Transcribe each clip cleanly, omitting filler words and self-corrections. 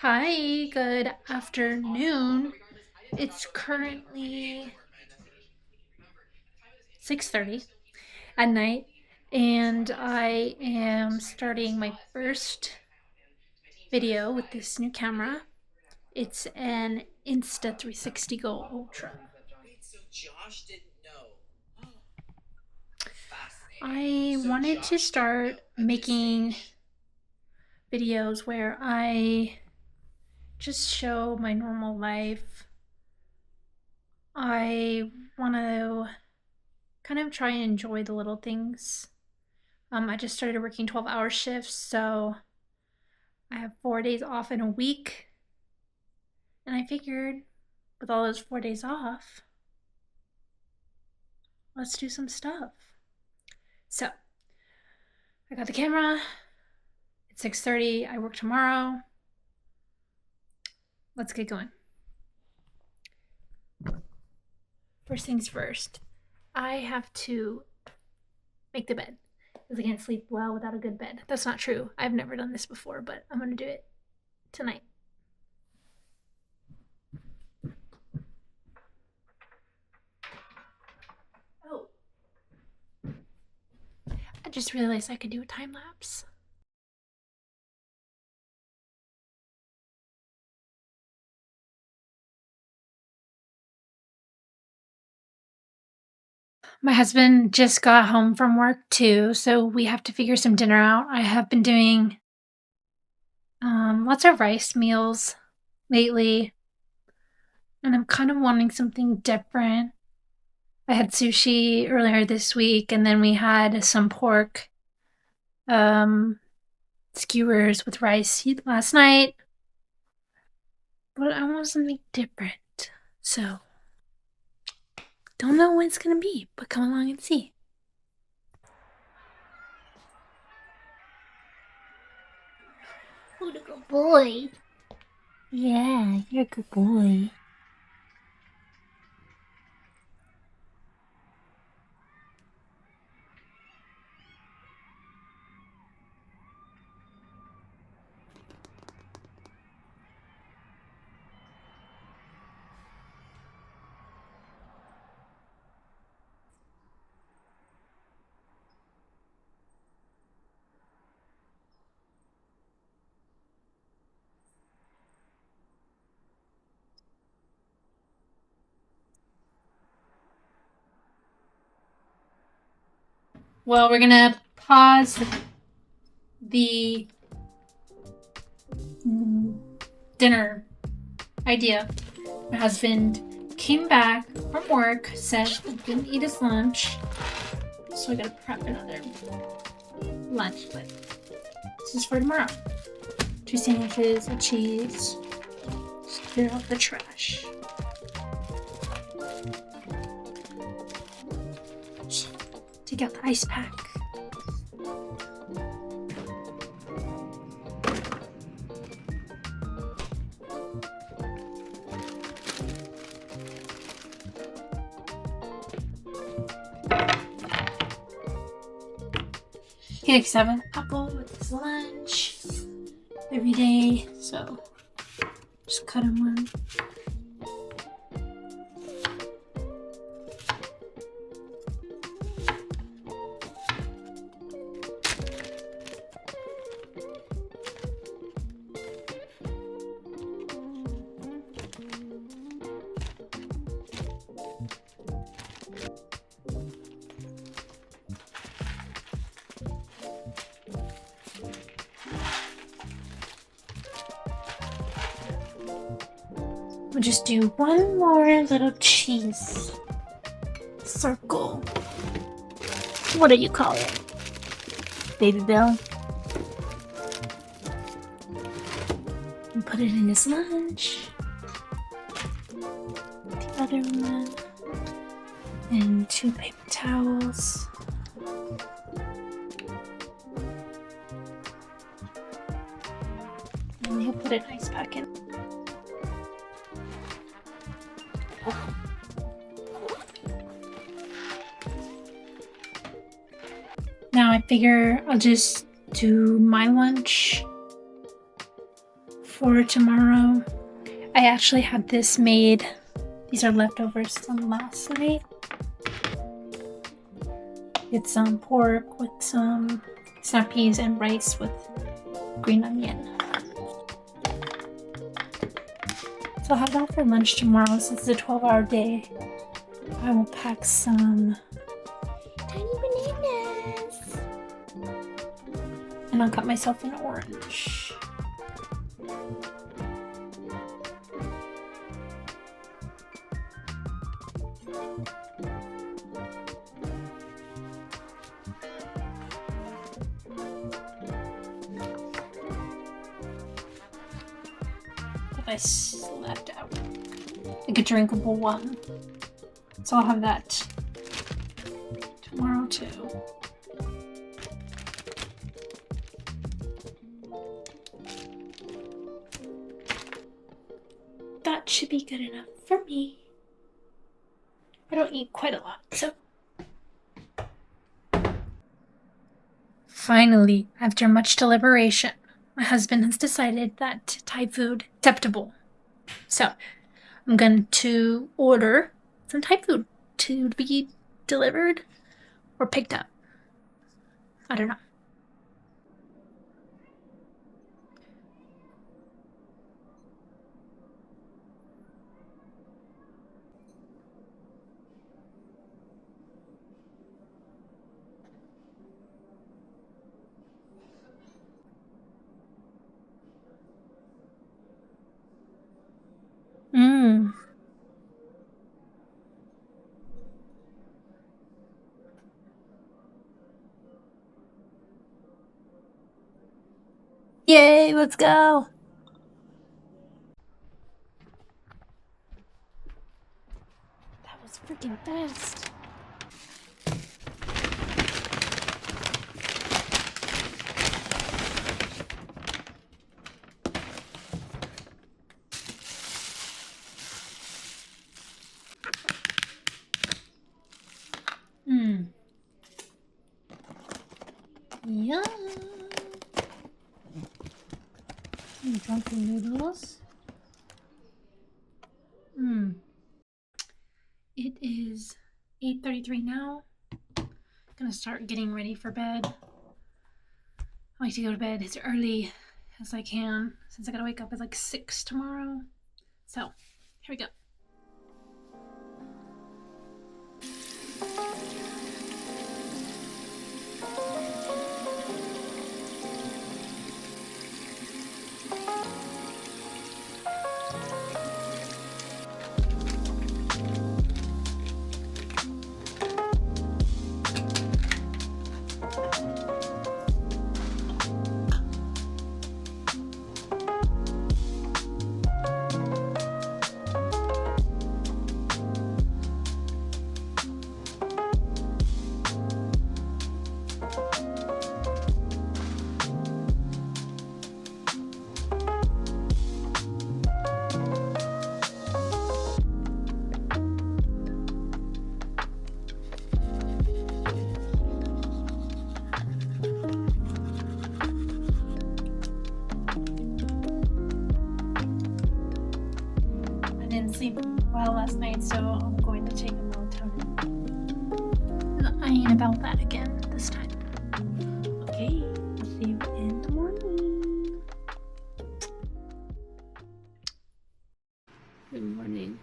Hi, good afternoon. It's currently 6:30 at night and I am starting my first video with this new camera. It's an Insta360 Go Ultra. I wanted to start making videos where I just show my normal life. I want to kind of try and enjoy the little things. I just started working 12-hour shifts, so I have 4 days off in a week. And I figured with all those 4 days off, let's do some stuff. So I got the camera. It's 6:30. I work tomorrow. Let's get going. First things first, I have to make the bed because I can't sleep well without a good bed. That's not true. I've never done this before, but I'm going to do it tonight. Oh, I just realized I could do a time lapse. My husband just got home from work too, so we have to figure some dinner out. I have been doing lots of rice meals lately, and I'm kind of wanting something different. I had sushi earlier this week, and then we had some pork skewers with rice last night. But I want something different, so don't know what it's gonna be, but come along and see. Oh, the good boy. Yeah, you're a good boy. Well, we're gonna pause the dinner idea. My husband came back from work, said he didn't eat his lunch, so we gotta prep another lunch. But this is for tomorrow. 2 sandwiches, a cheese. Just clear out the trash. Take out the ice pack. He likes to have an apple with his lunch every day, so just cut him one. We'll just do one more little cheese circle. What do you call it? Baby Bill? And put it in his lunch. The other one. And 2 paper towels. And he'll put an ice pack in. Now I figure I'll just do my lunch for tomorrow. I actually had this made. These are leftovers from last night. It's some pork with some snap peas and rice with green onion. So I'll have that for lunch tomorrow since it's a 12-hour day. I will pack some tiny bananas. And I'll cut myself an orange. I slept out. Like a drinkable one. So I'll have that tomorrow too. That should be good enough for me. I don't eat quite a lot, so. Finally, after much deliberation, my husband has decided that Thai food is acceptable. So I'm going to order some Thai food to be delivered or picked up. I don't know. Yay, let's go. That was freaking fast. Yum. Drunken noodles. It is 8:33 now. Gonna start getting ready for bed. I like to go to bed as early as I can since I gotta wake up at like 6 tomorrow. So, here we go. Sleep well last night, so I'm going to take a melatonin. I ain't about that again this time. Okay, I'll see you in the morning. Good morning.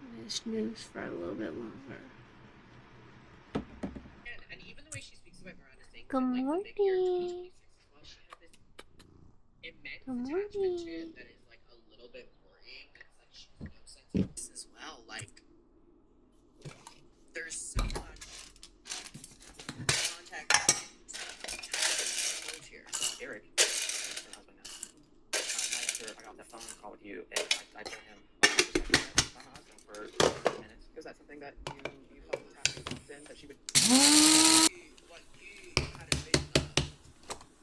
I'm gonna snooze for a little bit longer. And even the way she speaks about Miranda saying Good morning. immense Good attachment to morning. it that is like a little bit worrying. It's like she has no sense of this as well. Like there's so much contact here. Eric, her husband now. Right after I got off that phone call with you, and I told him my husband for 10 minutes because that's something that you felt was happening often that she would. What you had a vision of.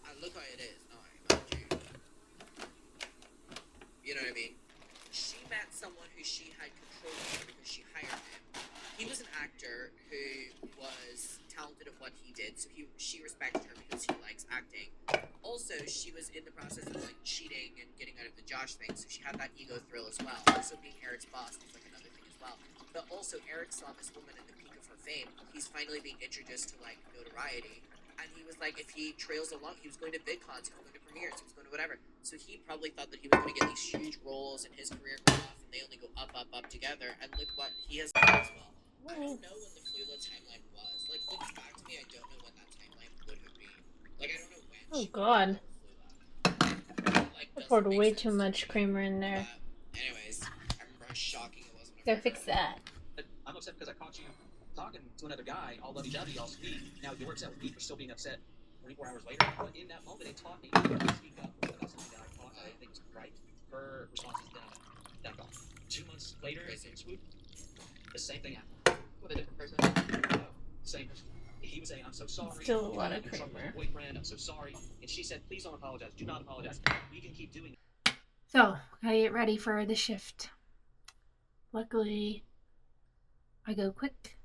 I look like it is. No, not you. You know what I mean? She met someone who she had control over because she hired him. He was an actor who was talented at what he did, so she respected her because he she was in the process of like cheating and getting out of the Josh thing, so she had that ego thrill as well. Also being Eric's boss was like another thing as well. But also Eric saw this woman in the peak of her fame. He's finally being introduced to like notoriety. And he was like, if he trails along, he was going to VidCons, he was going to premieres, he was going to whatever. So he probably thought that he was going to get these huge roles in his career go off, and they only go up, up, up together. And look what he has done as well. I don't know when the Flula timeline was. Like, looking back to me, I don't know when that timeline would have been. Like, I don't know when. Oh God. Like, I poured way too much creamer in there. Anyways, I remember how shocking it was when Gotta fix that. I'm upset because I caught you talking to another guy, all lovey-dovey, all sweet. Now you're upset with me for still being upset 24 hours later. But in that moment, it taught me to speak up about something that I thought I didn't think was right. Her response is done. Gone. 2 months later, swoop, the same thing happened. With a different person. No, same person. He was saying, I'm so sorry. Still a lot of creamer. Boyfriend, I'm so sorry. And she said, please don't apologize. Do not apologize. We can keep doing it. So, gotta get ready for the shift. Luckily, I go quick,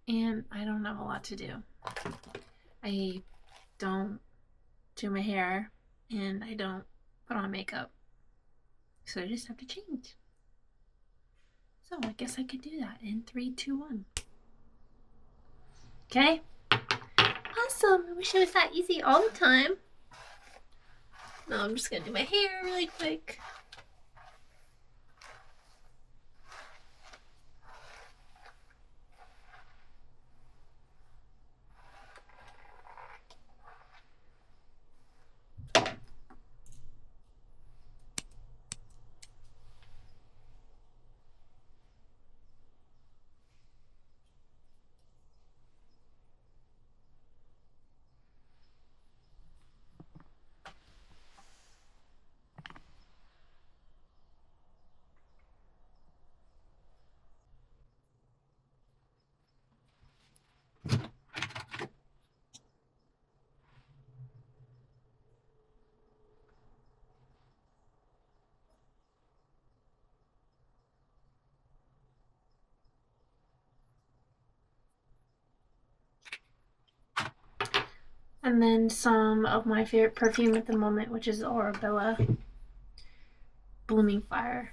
and I don't have a lot to do. I don't do my hair, and I don't put on makeup. So I just have to change. So I guess I could do that in 3, 2, 1. Okay? Awesome. I wish it was that easy all the time. No, I'm just gonna do my hair really quick. And then some of my favorite perfume at the moment, which is Arabella Blooming Fire.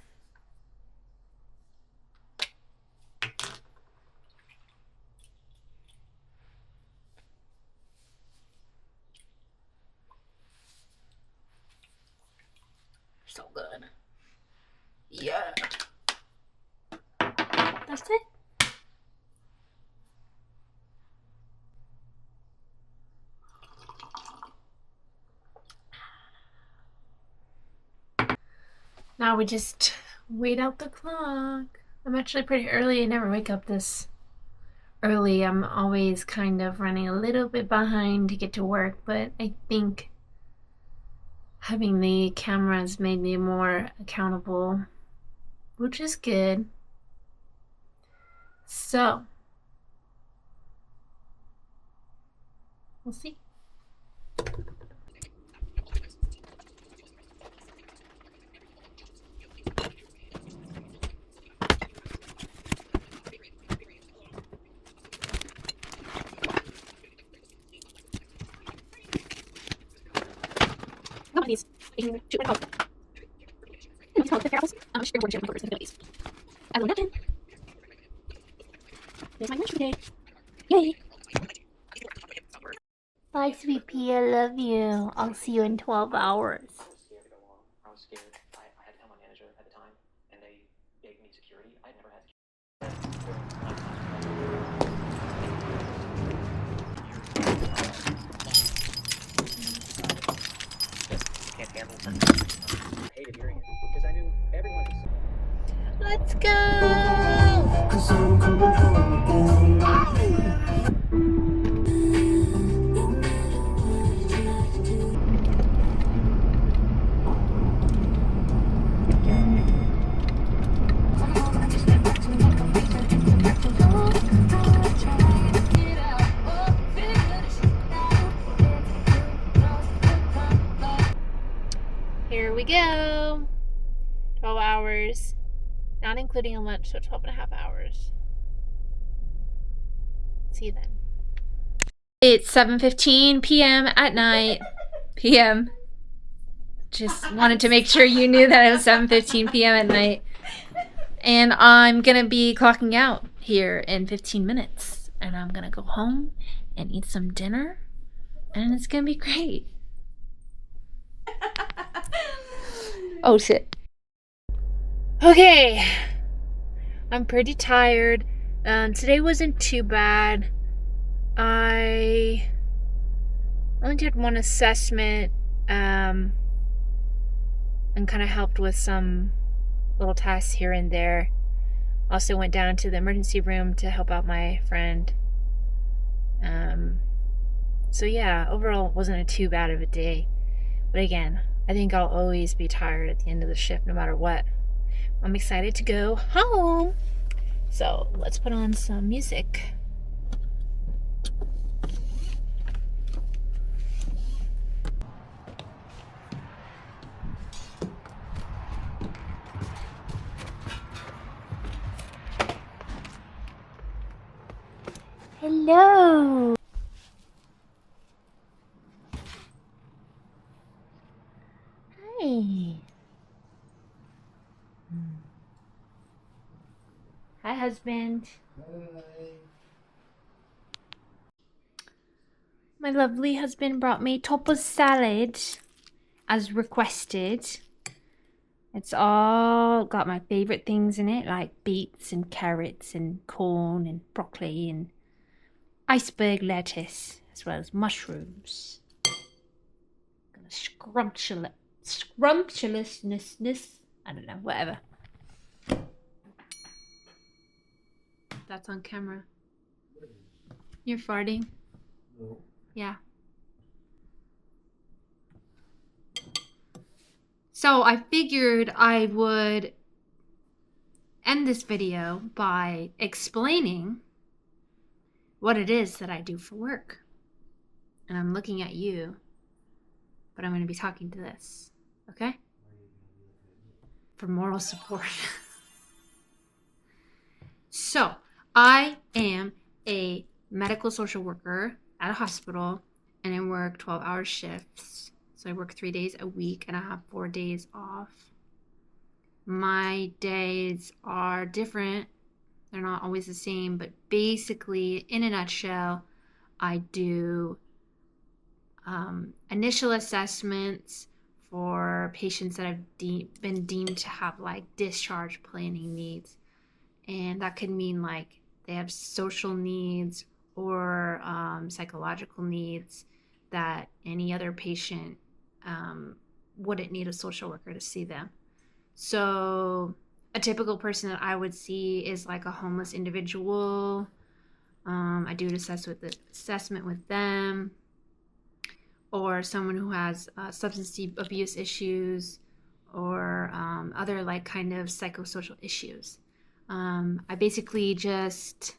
So good. Yeah. That's it. Now we just wait out the clock. I'm actually pretty early. I never wake up this early. I'm always kind of running a little bit behind to get to work, but I think having the cameras made me more accountable, which is good. So, we'll see. Please. Shoot my phone. Please call the apples. I'm just going to share my focus with as a napkin. There's my lunch for the day. Yay! Bye, sweet pea. I love you. I'll see you in 12 hours. I was scared. I had to tell my manager at the time, and they gave me security. I never had can't handle it. I hated hearing it because I knew everyone was. Let's go! Here we go. 12 hours, not including a lunch, so 12 and a half hours. See you then. It's 7:15 p.m. at night. Just wanted to make sure you knew that it was 7:15 p.m. at night. And I'm going to be clocking out here in 15 minutes. And I'm going to go home and eat some dinner. And it's going to be great. Oh, shit. Okay. I'm pretty tired. Today wasn't too bad. I only did one assessment and kind of helped with some little tasks here and there. Also went down to the emergency room to help out my friend. So yeah, overall it wasn't too bad of a day. But again, I think I'll always be tired at the end of the shift no matter what. I'm excited to go home. So let's put on some music. Hello. Hi. Hi, husband. Hi. My lovely husband brought me topaz salad as requested. It's all got my favorite things in it, like beets and carrots and corn and broccoli and iceberg lettuce, as well as mushrooms. Gonna scrumptiousness. I don't know, whatever. That's on camera. You're farting? No. Yeah. So I figured I would end this video by explaining what it is that I do for work. And I'm looking at you, but I'm going to be talking to this, okay? For moral support. So, I am a medical social worker at a hospital, and I work 12-hour shifts. So I work 3 days a week, and I have 4 days off. My days are different. They're not always the same, but basically, in a nutshell, I do initial assessments for patients that have been deemed to have like discharge planning needs. And that could mean like they have social needs or psychological needs that any other patient wouldn't need a social worker to see them. So a typical person that I would see is like a homeless individual. I do an assessment with them, or someone who has substance abuse issues, or other like kind of psychosocial issues. I basically just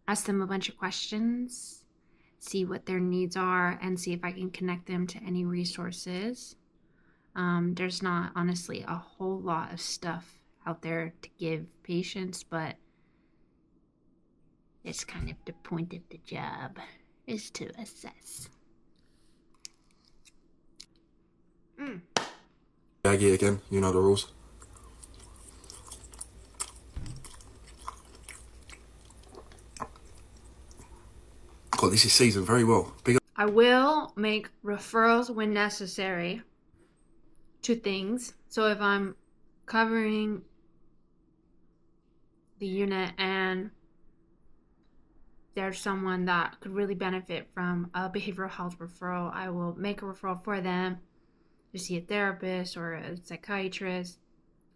ask them a bunch of questions, see what their needs are, and see if I can connect them to any resources. There's not honestly a whole lot of stuff out there to give patients, but it's kind of the point of the job is to assess. Aggie again, you know the rules. God, this is seasoned very well. Big I will make referrals when necessary to things. So if I'm covering the unit and there's someone that could really benefit from a behavioral health referral, I will make a referral for them to see a therapist or a psychiatrist.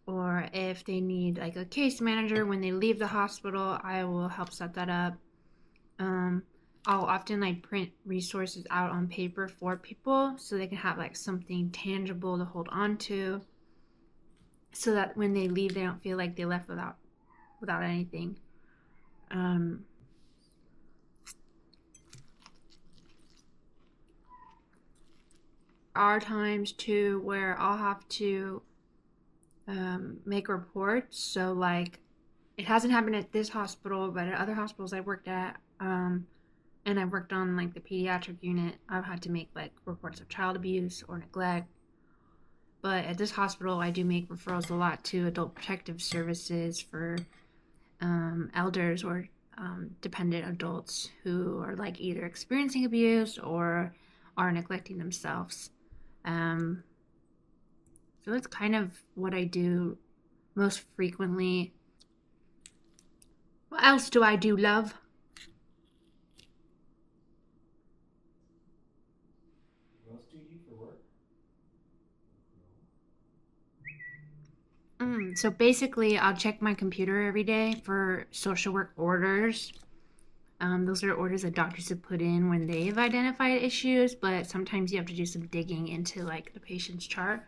Or if they need like a case manager when they leave the hospital, I will help set that up. I'll often like print resources out on paper for people so they can have like something tangible to hold on to, so that when they leave they don't feel like they left without anything. Are times too where I'll have to make reports. So like, it hasn't happened at this hospital, but at other hospitals I worked at, and I've worked on like the pediatric unit, I've had to make like reports of child abuse or neglect. But at this hospital, I do make referrals a lot to adult protective services for elders or dependent adults who are like either experiencing abuse or are neglecting themselves. So that's kind of what I do most frequently. What else do I do, love? What else do you do for work? So basically, I'll check my computer every day for social work orders. Those are orders that doctors have put in when they've identified issues, but sometimes you have to do some digging into like the patient's chart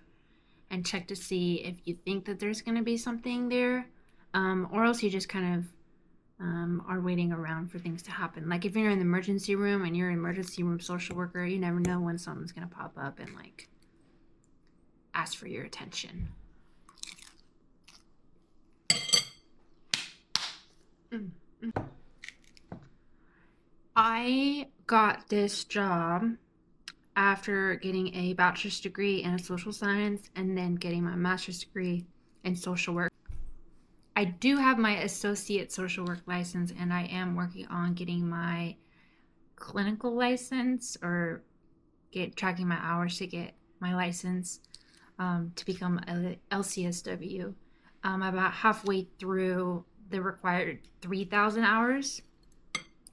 and check to see if you think that there's going to be something there, or else you just kind of are waiting around for things to happen. Like if you're in the emergency room and you're an emergency room social worker, you never know when something's going to pop up and like ask for your attention. I got this job after getting a bachelor's degree in social science and then getting my master's degree in social work. I do have my associate social work license, and I am working on getting my clinical license or tracking my hours to get my license to become a LCSW. I'm about halfway through the required 3,000 hours,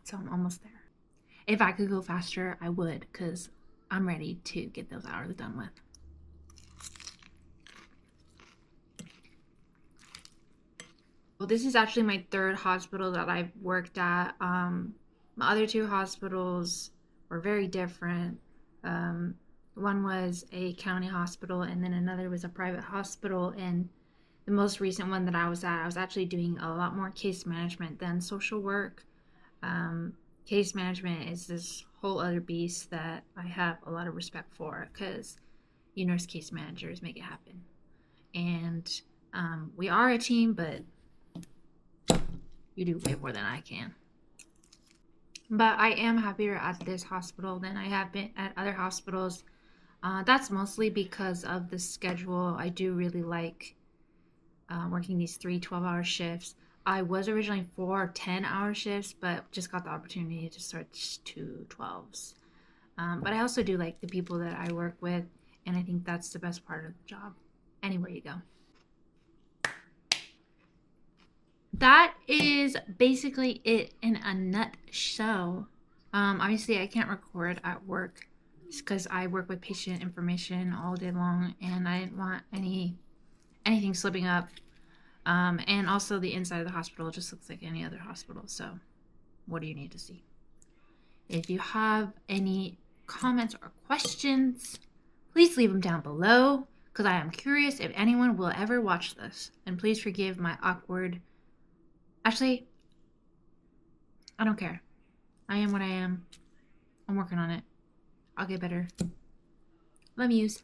so I'm almost there. If I could go faster, I would, because I'm ready to get those hours done with. Well, this is actually my third hospital that I've worked at. My other two hospitals were very different. One was a county hospital, and then another was a private hospital. And the most recent one that I was at, I was actually doing a lot more case management than social work. Case management is this whole other beast that I have a lot of respect for, because you nurse case managers make it happen. And we are a team, but you do way more than I can. But I am happier at this hospital than I have been at other hospitals. That's mostly because of the schedule. I do really like working these 3 12-hour shifts. I was originally 4 10-hour shifts, but just got the opportunity to start 2 12s. But I also do like the people that I work with, and I think that's the best part of the job. Anywhere you go. That is basically it in a nutshell. Obviously, I can't record at work because I work with patient information all day long, and I didn't want anything slipping up. And also, the inside of the hospital just looks like any other hospital. So, what do you need to see? If you have any comments or questions, please leave them down below, because I am curious if anyone will ever watch this. And please forgive my awkward. Actually, I don't care. I am what I am. I'm working on it. I'll get better. Love yous.